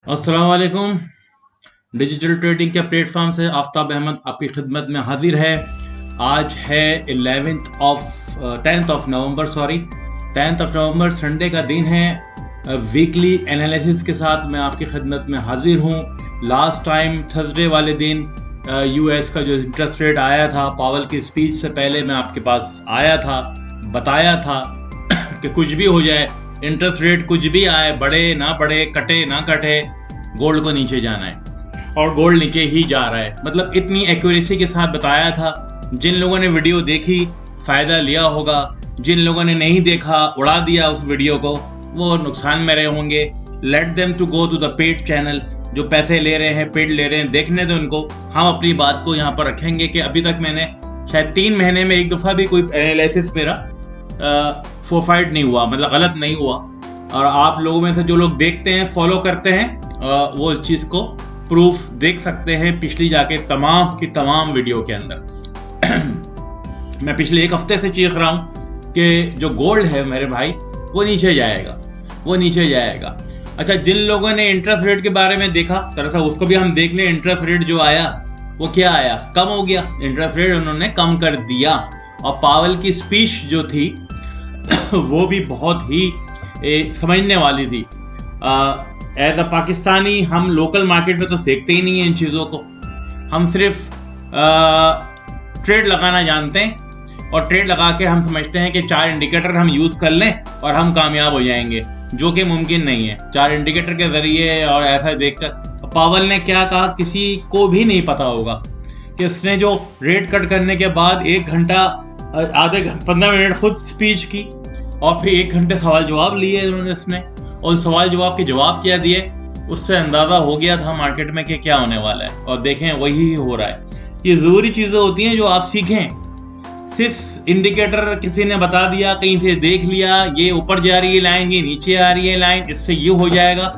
अस्सलाम वालेकुम। Digital trading के प्लेटफॉर्म से आफ्ताब अहमद आपकी खिदमत में हाजिर है। आज है 10th of November, 10th of November Sunday का दिन है। वीकली एनालिसिस के साथ मैं आपकी खिदमत में हाजिर हूँ। लास्ट टाइम थर्सडे वाले दिन यूएस का जो इंटरेस्ट रेट आया था, पावल की स्पीच से पहले मैं आपके पास आया था, बताया था कि कुछ भी हो जाए, इंटरेस्ट रेट कुछ भी आए, बढ़े ना बढ़े, कटे ना कटे, गोल्ड को नीचे जाना है और गोल्ड नीचे ही जा रहा है। मतलब इतनी एक्यूरेसी के साथ बताया था। जिन लोगों ने वीडियो देखी फ़ायदा लिया होगा, जिन लोगों ने नहीं देखा, उड़ा दिया उस वीडियो को, वो नुकसान में रहे होंगे। Let them to go to the paid channel. जो पैसे ले रहे हैं, पेड ले रहे हैं, देखने दो उनको। हम अपनी बात को यहाँ पर रखेंगे कि अभी तक मैंने शायद 3 महीने में एक दफ़ा भी कोई एनालिसिस मेरा फोरफाइट नहीं हुआ, मतलब गलत नहीं हुआ। और आप लोगों में से जो लोग देखते हैं, फॉलो करते हैं, वो इस चीज़ को प्रूफ देख सकते हैं पिछली जाके तमाम की तमाम वीडियो के अंदर। मैं पिछले 1 हफ्ते से चीख रहा हूँ कि जो गोल्ड है मेरे भाई, वो नीचे जाएगा, वो नीचे जाएगा। अच्छा, जिन लोगों ने इंटरेस्ट रेट के बारे में देखा, दरअसल उसको भी हम देख लें। इंटरेस्ट रेट जो आया वो क्या आया? कम हो गया। इंटरेस्ट रेट उन्होंने कम कर दिया। और पावल की स्पीच जो थी वो भी बहुत ही समझने वाली थी। एज अ पाकिस्तानी हम लोकल मार्केट में तो देखते ही नहीं है इन चीज़ों को। हम सिर्फ ट्रेड लगाना जानते हैं और ट्रेड लगा के हम समझते हैं कि 4 इंडिकेटर हम यूज़ कर लें और हम कामयाब हो जाएंगे, जो कि मुमकिन नहीं है। 4 इंडिकेटर के ज़रिए और ऐसा देखकर पावल ने क्या कहा किसी को भी नहीं पता होगा कि उसने जो रेट कट करने के बाद 1 घंटा आधे 15 मिनट खुद स्पीच की और फिर 1 घंटे सवाल जवाब लिए उन्होंने उसने, और सवाल जवाब के जवाब क्या दिए, उससे अंदाज़ा हो गया था मार्केट में कि क्या होने वाला है। और देखें वही हो रहा है। ये ज़रूरी चीज़ें होती हैं जो आप सीखें। सिर्फ इंडिकेटर किसी ने बता दिया, कहीं से देख लिया, ये ऊपर जा रही है लाइन, ये नीचे आ रही है लाइन, इससे ये हो जाएगा,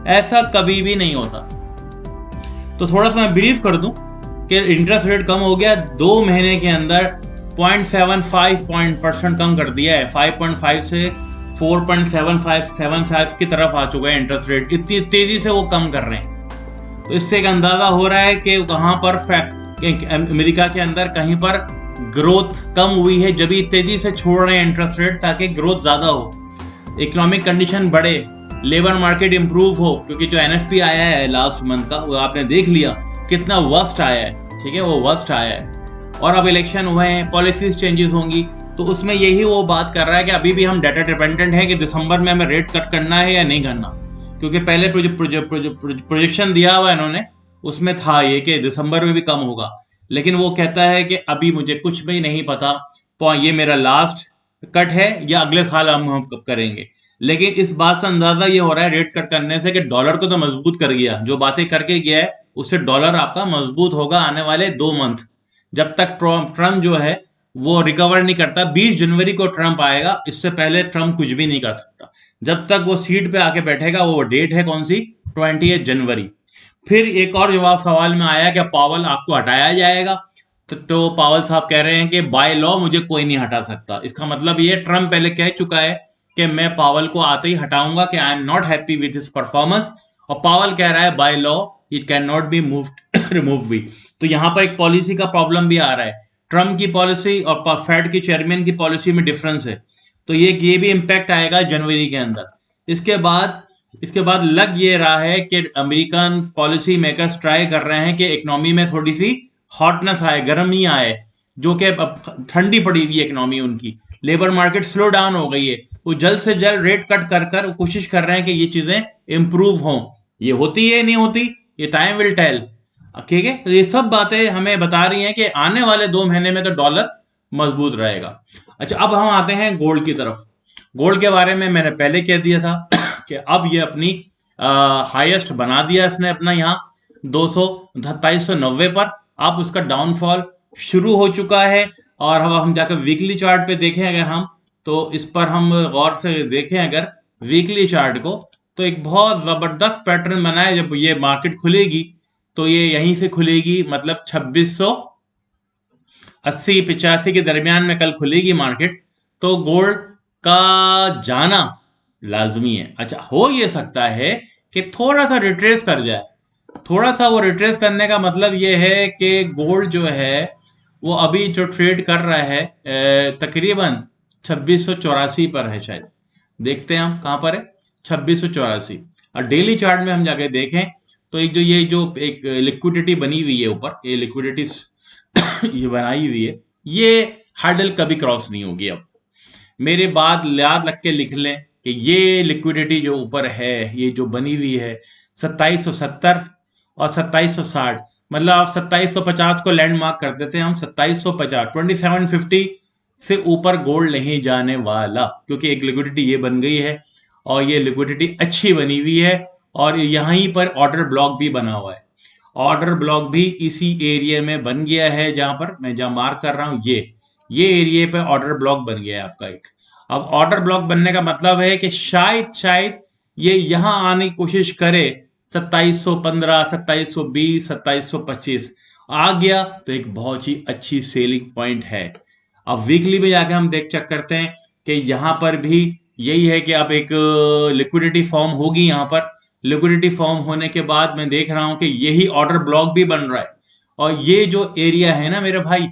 ऐसा कभी भी नहीं होता। तो थोड़ा सा मैं बिलीव कर दूं कि इंटरेस्ट रेट कम हो गया। 2 महीने के अंदर 0.75% कम कर दिया है। 5.5 से 4.75 की तरफ आ चुका है इंटरेस्ट रेट। इतनी तेजी से वो कम कर रहे हैं। तो इससे एक अंदाजा हो रहा है कि कहाँ पर अमेरिका के अंदर कहीं पर ग्रोथ कम हुई है, जब तेजी से छोड़ रहे हैं इंटरेस्ट रेट ताकि ग्रोथ ज़्यादा हो, इकोनॉमिक कंडीशन बढ़े, लेबर मार्केट इंप्रूव हो। क्योंकि जो एनएफपी आया है लास्ट मंथ का, वो आपने देख लिया कितना वर्स्ट आया है। ठीक है, वो वर्स्ट आया है। और अब इलेक्शन हुए हैं, पॉलिसीज चेंजेस होंगी, तो उसमें यही वो बात कर रहा है कि अभी भी हम डाटा डिपेंडेंट हैं कि दिसंबर में हमें रेट कट करना है या नहीं करना। क्योंकि पहले प्रोजेक्शन दिया हुआ इन्होंने, उसमें था ये कि दिसंबर में भी कम होगा, लेकिन वो कहता है कि अभी मुझे कुछ भी नहीं पता, ये मेरा लास्ट कट है या अगले साल हम कब करेंगे। लेकिन इस बात से अंदाजा ये हो रहा है रेट कट करने से कि डॉलर को तो मजबूत कर गया, जो बातें करके गया है उससे डॉलर आपका मजबूत होगा आने वाले 2 मंथ। जब तक ट्रम्प जो है वो रिकवर नहीं करता। 20 जनवरी को ट्रम्प आएगा, इससे पहले ट्रम्प कुछ भी नहीं कर सकता। जब तक वो सीट पे आके बैठेगा, वो डेट है कौन सी? 28 जनवरी। फिर एक और जवाब सवाल में आया कि पावल आपको हटाया जाएगा। तो पावल साहब कह रहे हैं कि बाय लॉ मुझे कोई नहीं हटा सकता। इसका मतलब ये ट्रम्प पहले कह चुका है कि मैं पावल को आते ही हटाऊंगा, कि I am not happy with his performance. और पावल कह रहा है by law it can not be moved remove भी। तो यहाँ पर एक पॉलिसी का प्रॉब्लम भी आ रहा है। ट्रम्प की पॉलिसी और फेड की चेयरमैन की पॉलिसी में डिफरेंस है। तो ये भी इम्पैक्ट आएगा जनवरी के अंदर। इसके बाद लग ये रहा है कि अमेरिकन पॉलिसी मेकर्स ट्राई कर रहे हैं कि इकोनॉमी में थोड़ी सी हॉटनेस आए, गर्मी आए, जो कि अब ठंडी पड़ी हुई है इकोनॉमी उनकी। लेबर मार्केट स्लो डाउन हो गई है। वो जल्द से जल्द रेट कट कर कोशिश कर रहे हैं कि ये चीजें इंप्रूव हों। ये होती है नहीं होती, ये टाइम विल टेल। ठीक है, तो ये सब बातें हमें बता रही हैं कि आने वाले 2 महीने में तो डॉलर मजबूत रहेगा। अच्छा, अब हम आते हैं गोल्ड की तरफ। गोल्ड के बारे में मैंने पहले कह दिया था कि अब ये अपनी हाईएस्ट बना दिया इसने अपना यहाँ 2390 पर। अब उसका डाउनफॉल शुरू हो चुका है। और अब हम जाकर वीकली चार्ट पे देखें अगर हम, तो इस पर हम गौर से देखें अगर वीकली चार्ट को, तो एक बहुत जबरदस्त पैटर्न बना है। जब ये मार्केट खुलेगी तो ये यहीं से खुलेगी, मतलब 2680-85 के दरमियान में कल खुलेगी मार्केट। तो गोल्ड का जाना लाजमी है। अच्छा, हो ये सकता है कि थोड़ा सा रिट्रेस कर जाए। थोड़ा सा वो रिट्रेस करने का मतलब ये है कि गोल्ड जो है वो अभी जो ट्रेड कर रहा है तकरीबन 2684 पर है शायद। देखते हैं हम कहाँ पर है, 2684। और डेली चार्ट में हम जाके देखें तो एक जो ये जो एक लिक्विडिटी बनी हुई है ऊपर, ये लिक्विडिटी ये बनाई हुई है, ये हर्डल कभी क्रॉस नहीं होगी। अब मेरे बात याद रख के लिख लें कि ये लिक्विडिटी जो ऊपर है, ये जो बनी हुई है 2770 और 2760, मतलब आप 2750 को लैंडमार्क कर देते हैं हम। 2750 2750 से ऊपर गोल्ड नहीं जाने वाला, क्योंकि एक लिक्विडिटी ये बन गई है और ये लिक्विडिटी अच्छी बनी हुई है। और यहीं पर ऑर्डर ब्लॉक भी बना हुआ है। ऑर्डर ब्लॉक भी इसी एरिया में बन गया है, जहां पर मैं जहां मार्क कर रहा हूं, ये एरिया पे ऑर्डर ब्लॉक बन गया है आपका एक। अब ऑर्डर ब्लॉक बनने का मतलब है कि शायद ये यहां आने की कोशिश करे। 2715, 2720, 2725 आ गया तो एक बहुत ही अच्छी सेलिंग पॉइंट है। अब वीकली में जाके हम देख चेक करते हैं कि यहां पर भी यही है कि अब एक लिक्विडिटी फॉर्म होगी। यहां पर लिक्विडिटी फॉर्म होने के बाद मैं देख रहा हूं कि यही ऑर्डर ब्लॉक भी बन रहा है। और ये जो एरिया है ना मेरे भाई,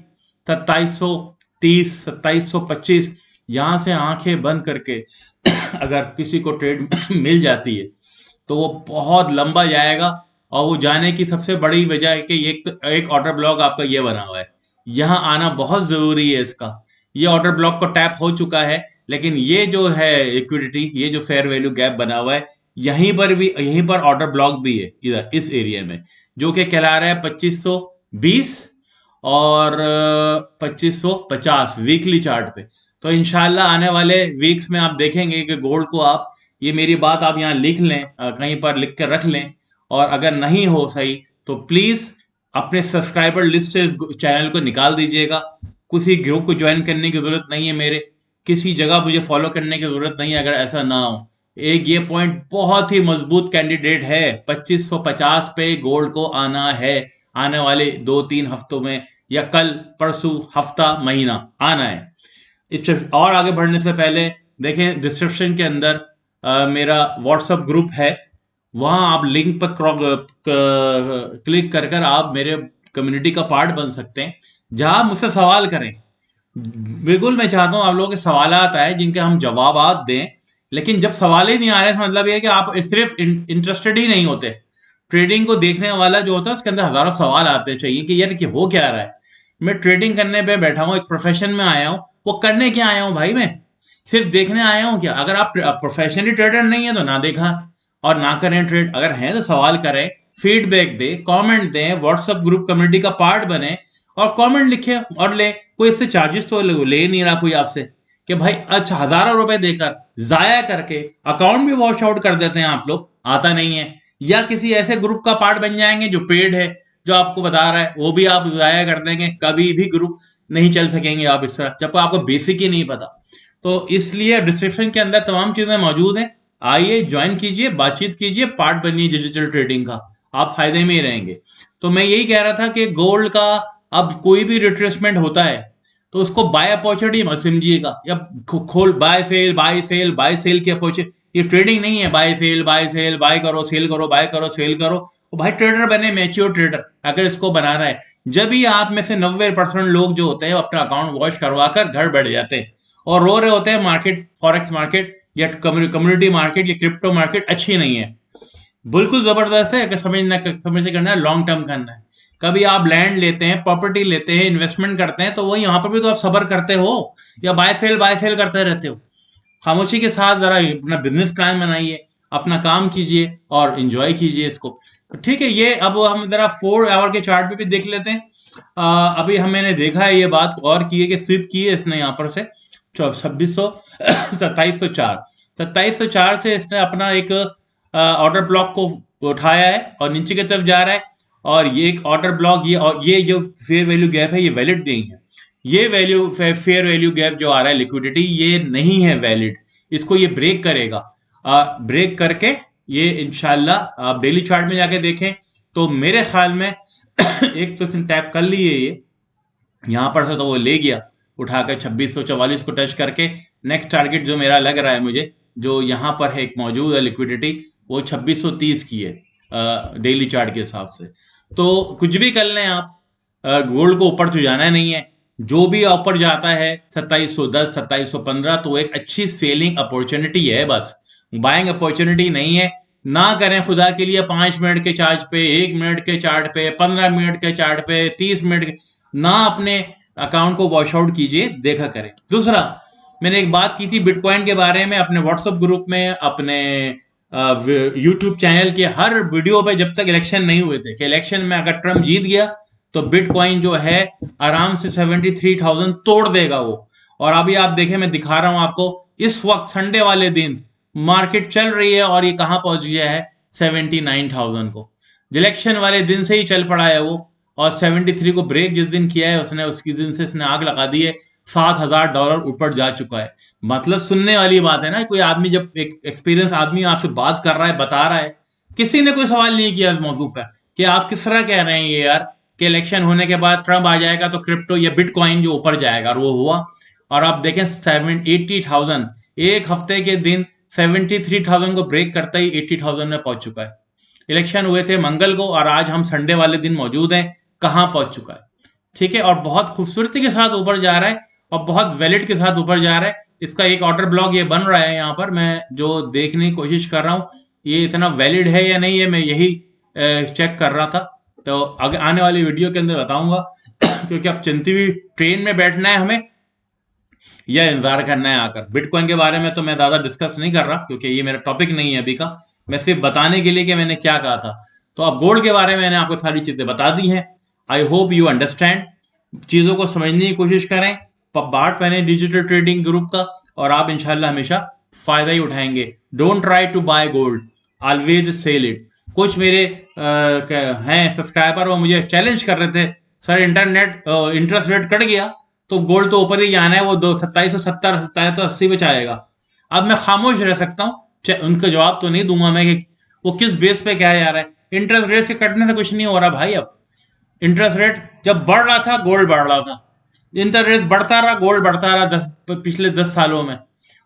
2730, 2725, यहां से आंखें बंद करके अगर किसी को ट्रेड मिल जाती है तो वो बहुत लंबा जाएगा। और वो जाने की सबसे बड़ी वजह है कि एक ऑर्डर ब्लॉक आपका ये बना हुआ है, यहाँ आना बहुत जरूरी है इसका। ये ऑर्डर ब्लॉक को टैप हो चुका है, लेकिन ये जो है लिक्विडिटी, ये जो फेयर वैल्यू गैप बना हुआ है, यहीं पर ऑर्डर ब्लॉक भी है इधर इस एरिया में, जो कि कहला रहा है 2520 और 2550 वीकली चार्ट पे। तो इंशाल्लाह आने वाले वीक्स में आप देखेंगे कि गोल्ड को आप, ये मेरी बात आप यहाँ लिख लें, कहीं पर लिख कर रख लें। और अगर नहीं हो सही तो प्लीज अपने सब्सक्राइबर लिस्ट से इस चैनल को निकाल दीजिएगा। किसी ग्रुप को ज्वाइन करने की जरूरत नहीं है, मेरे किसी जगह मुझे फॉलो करने की जरूरत नहीं है। अगर ऐसा ना हो, एक ये पॉइंट बहुत ही मजबूत कैंडिडेट है, 2550 पे गोल्ड को आना है आने वाले 2-3 हफ्तों में, या कल परसों, हफ्ता, महीना आना है। इस और आगे बढ़ने से पहले देखें डिस्क्रिप्शन के अंदर मेरा व्हाट्सएप ग्रुप है, वहां आप लिंक पर क्लिक कर कर आप मेरे कम्युनिटी का पार्ट बन सकते हैं, जहां मुझसे सवाल करें। बिल्कुल मैं चाहता हूं आप लोगों के सवाल आए जिनके हम जवाब दें, लेकिन जब सवाल ही नहीं आ रहे तो मतलब ये है कि आप सिर्फ इंटरेस्टेड ही नहीं होते। ट्रेडिंग को देखने वाला जो होता है उसके अंदर हजारों सवाल आते चाहिए कि यार कि हो क्या रहा है। मैं ट्रेडिंग करने पे बैठा हूँ, एक प्रोफेशन में आया हूँ, वो करने क्या आया हूँ भाई, मैं सिर्फ देखने आया हूँ क्या? अगर आप प्रोफेशनली ट्रेडर नहीं है तो ना देखा और ना करें ट्रेड, अगर हैं तो सवाल करें, फीडबैक दे, कमेंट दें, व्हाट्सएप ग्रुप कम्युनिटी का पार्ट बने और कमेंट लिखे और ले। कोई इससे चार्जेस तो ले नहीं रहा कोई आपसे कि भाई अच्छा हजारों रुपए देकर जाया करके अकाउंट भी वॉश आउट कर देते हैं आप लोग, आता नहीं है। या किसी ऐसे ग्रुप का पार्ट बन जाएंगे जो पेड है, जो आपको बता रहा है, वो भी आप जाया कर देंगे, कभी भी ग्रुप नहीं चल सकेंगे आप इस तरह, जबकि आपको बेसिक ही नहीं पता। तो इसलिए डिस्क्रिप्शन के अंदर तमाम चीजें मौजूद हैं, आइए ज्वाइन कीजिए, बातचीत कीजिए, पार्ट बनिए डिजिटल ट्रेडिंग का, आप फायदे में ही रहेंगे। तो मैं यही कह रहा था कि गोल्ड का अब कोई भी रिट्रेसमेंट होता है तो उसको बाय अपॉर्चुनिटी मत समझिएगा, या खोल buy sell buy sell buy sell की अपॉर्चुनिटी। ये ट्रेडिंग नहीं है buy sell buy sell, buy करो सेल करो, बाय करो सेल करो। तो भाई ट्रेडर बने, मैच्योर ट्रेडर अगर इसको बनाना है। जब ही आप में से 90% लोग जो होते हैं अपना अकाउंट वॉश करवा कर घर बैठ जाते हैं और रो रहे होते हैं मार्केट, फॉरेक्स मार्केट या कम्युनिटी मार्केट या क्रिप्टो मार्केट अच्छी नहीं है। बिल्कुल जबरदस्त है, अगर समझ से करना है, लॉन्ग टर्म करना है। कभी आप लैंड लेते हैं, प्रॉपर्टी लेते हैं, इन्वेस्टमेंट करते हैं, तो वही यहाँ पर भी तो आप सबर करते हो या बाय सेल करते रहते हो। खामोशी के साथ जरा अपना बिजनेस प्लान बनाइए, अपना काम कीजिए और एंजॉय कीजिए इसको। तो ठीक है, ये अब हम जरा 4 आवर के चार्ट पे भी देख लेते हैं। अभी मैंने देखा है, ये बात और की है कि स्विप की है इसने यहाँ पर से 2704 2704 से इसने अपना एक ऑर्डर ब्लॉक को उठाया है और नीचे की तरफ जा रहा है। और ये एक ऑर्डर ब्लॉक, ये और ये जो फेयर वैल्यू गैप है ये वैलिड नहीं है। ये फेयर वैल्यू गैप जो आ रहा है लिक्विडिटी, ये नहीं है वैलिड, इसको ये ब्रेक करेगा। ब्रेक करके ये इंशाल्लाह आप डेली चार्ट में जाके देखें तो मेरे ख्याल में एक तो इसने टैप कर ली है ये यहां पर से, तो वो ले गया उठाकर 2644 को टच करके। नेक्स्ट टारगेट जो मेरा लग रहा है मुझे, जो यहाँ पर है एक मौजूद है लिक्विडिटी वो 2630 की है डेली चार्ट के हिसाब से। तो कुछ भी कर लें आप, गोल्ड को ऊपर तो जाना नहीं है। जो भी ऊपर जाता है 2710 2715 तो एक अच्छी सेलिंग अपॉर्चुनिटी है, बस बाइंग अपॉर्चुनिटी नहीं है। ना करें खुदा के लिए 5 मिनट के चार्ज पे, 1 मिनट के चार्ट पे, 15 मिनट के चार्ट पे, 30 मिनट के, ना अपने अकाउंट को वॉश आउट कीजिए, देखा करें। दूसरा, मैंने एक बात की थी बिटकॉइन के बारे में अपने व्हाट्सएप ग्रुप में, अपने यूट्यूब चैनल के हर वीडियो पे, जब तक इलेक्शन नहीं हुए थे, कि इलेक्शन में अगर ट्रम्प जीत गया तो बिटकॉइन जो है आराम से 73,000 तोड़ देगा वो। और अभी आप देखें, मैं दिखा रहा हूं आपको, इस वक्त संडे वाले दिन मार्केट चल रही है और ये कहां पहुंच गया है, 79,000 को। इलेक्शन वाले दिन से ही चल पड़ा है वो, और 73 को ब्रेक जिस दिन किया है उसने, उसकी दिन से इसने आग लगा दी है। $7,000 ऊपर जा चुका है। मतलब सुनने वाली बात है ना, कोई आदमी जब एक एक्सपीरियंस आदमी आपसे बात कर रहा है, बता रहा है, किसी ने कोई सवाल नहीं किया इस मौजूद पर कि आप किस तरह कह रहे हैं ये यार कि इलेक्शन होने के बाद ट्रम्प आ जाएगा तो क्रिप्टो या बिटकॉइन जो ऊपर जाएगा, और वो हुआ। और आप देखें 80,000 एक हफ्ते के दिन 73,000 को ब्रेक करता ही 80,000 में पहुंच चुका है। इलेक्शन हुए थे मंगल को और आज हम संडे वाले दिन मौजूद हैं, कहां पहुंच चुका है। ठीक है, और बहुत खूबसूरती के साथ ऊपर जा रहा है और बहुत वैलिड के साथ ऊपर जा रहा है। इसका एक ऑर्डर ब्लॉक ये बन रहा है यहाँ पर, मैं जो देखने की कोशिश कर रहा हूँ ये इतना वैलिड है या नहीं है, मैं यही चेक कर रहा था। तो आगे आने वाली वीडियो के अंदर बताऊंगा क्योंकि अब चलती हुई ट्रेन में बैठना है हमें या इंतजार करना है आकर। बिटकॉइन के बारे में तो मैं ज्यादा डिस्कस नहीं कर रहा क्योंकि ये मेरा टॉपिक नहीं है अभी का, मैं सिर्फ बताने के लिए कि मैंने क्या कहा था। तो अब गोल्ड के बारे में मैंने आपको सारी चीजें बता दी हैं। आई होप यू अंडरस्टैंड, चीजों को समझने की कोशिश करें, पार्ट बने डिजिटल ट्रेडिंग ग्रुप का, और आप इंशाल्लाह हमेशा फायदा ही उठाएंगे। Don't try to buy gold, always sell it. कुछ मेरे हैं सब्सक्राइबर, वो मुझे चैलेंज कर रहे थे, sir internet interest rate cut गया तो गोल्ड तो ऊपर ही जाना है, वो 2770 2780 पे जाएगा। अब मैं खामोश रह सकता हूँ, उनका जवाब तो नहीं दूंगा मैं कि वो किस बेस पे क्या जा रहा है। इंटरेस्ट रेट से कटने से कुछ नहीं हो रहा भाई। अब इंटरेस्ट रेट जब बढ़ रहा था गोल्ड बढ़ रहा था, इंटरेस्ट रेट बढ़ता रहा गोल्ड बढ़ता रहा पिछले 10 सालों में,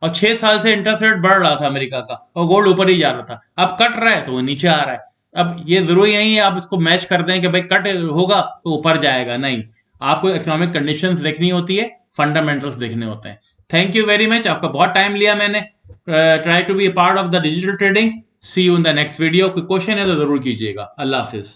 और 6 साल से इंटरेस्ट रेट बढ़ रहा था अमेरिका का और गोल्ड ऊपर ही जा रहा था। अब कट रहा है तो वो नीचे आ रहा है। अब ये जरूरी नहीं है आप इसको मैच कर दें कि भाई कट होगा तो ऊपर जाएगा, नहीं, आपको इकोनॉमिक कंडीशंस देखनी होती है, फंडामेंटल्स देखने होते हैं। थैंक यू वेरी मच, आपका बहुत टाइम लिया मैंने। Try to be part of the digital trading. See you in the next video. कोई क्वेश्चन है तो जरूर कीजिएगा। अल्लाह हाफिज।